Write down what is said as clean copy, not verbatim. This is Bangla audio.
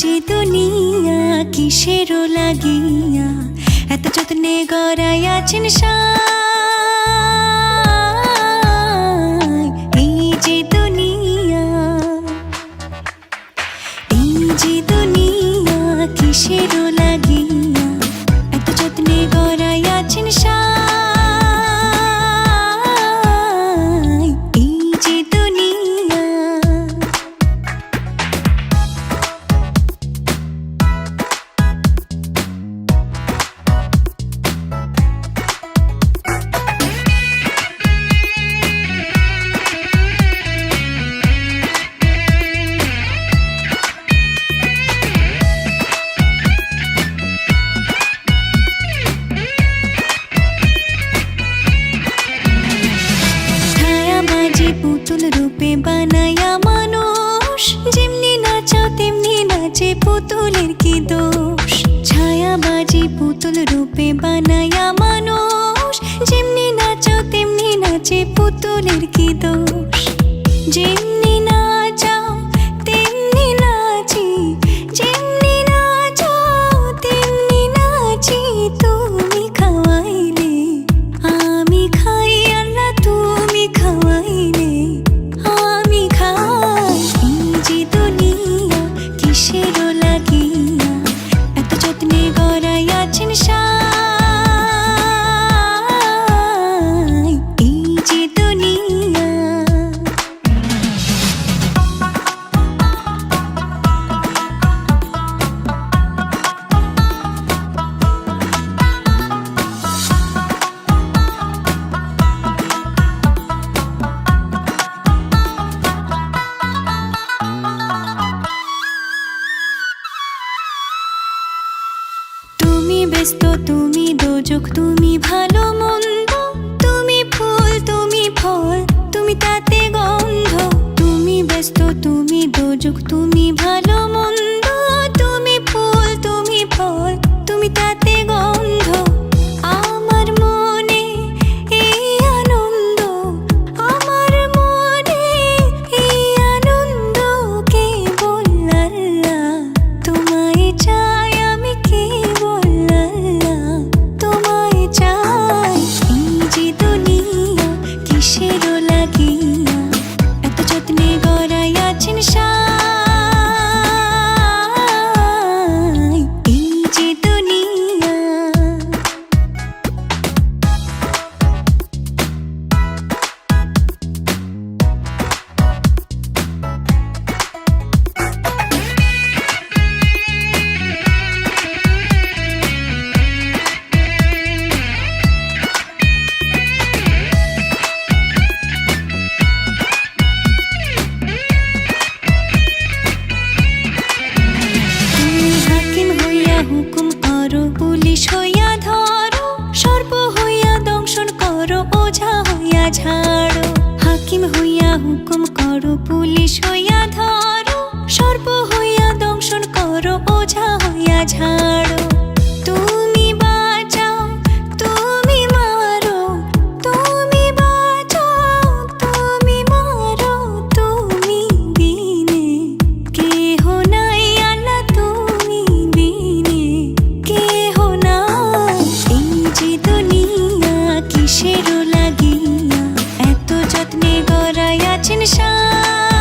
যে দুনিয়া কিসেরও লাগিয়া এত যত্নে গড়াইয়াছেন সাই। এই যে দুনিয়া, এই যে দুনিয়া কিসেরও লাগিয়া এত যত্নে গড়াইয়াছেন সাই। এই যে দুনিয়া, পুতুল রূপে বানায়া মানুষ, যেমনি নাচাও তেমনি নাচে, পুতুলের কি দোষ। ছায়াবাজি পুতুল রূপে বানায়া মানুষ, যেমনি নাচাও তেমনি নাচে, পুতুলের কি দোষ। যেমনি নাচাও তেমনি নাচি, যেমনি নাচাও তেমনি নাচি, তুমি খাওয়াইলে আমি খাই, আল্লাহ তুমি খাওয়াইলে আমি খাই। এই যে দুনিয়া কিসেরও লাগিয়া এত যত্নে গড়াইয়াছেন সাই। এই যে দুনিয়া, তুমি ব্যস্ত, তুমি দোজক, তুমি ভালো মন্দ, তুমি ফুল, তুমি ফল, তুমি তাতে গন্ধ। তুমি ব্যস্ত, তুমি দোজক, তুমি ভালো মন্দ, তুমি ফুল, তুমি ফল, তুমি তাতে গন্ধ। আমার মনে এই আনন্দ, আমার মনে এই আনন্দ, কেবল আল্লাহ তোমায় চাই, আমি কেবল আল্লাহ তোমায় চাই। এই যে দুনিয়া কিসেরও লাগিয়া এত যত্নে গড়াইয়াছেন সাই। এই যে দুনিয়া, হুকুম করো, পুলিশ হইয়া ধরো, সর্প হইয়া দংশন করো, ওঝা হইয়া ঝাড়ো। হাকিম হইয়া হুকুম করো, পুলিশ হইয়া ধরো, সর্প হইয়া দংশন করো, ওঝা হইয়া ঝাড়ো। তুমি বাঁচাও, তুমি মারো, তুমি বাঁচাও, তুমি মারো, তুমি বিনে কেহ নাই, আল্লাহ তুমি বিনে কেহ নাই। এই যে দুনিয়া কিসেরও লাগিয়া এত যত্নে গড়াইয়াছেন সাই।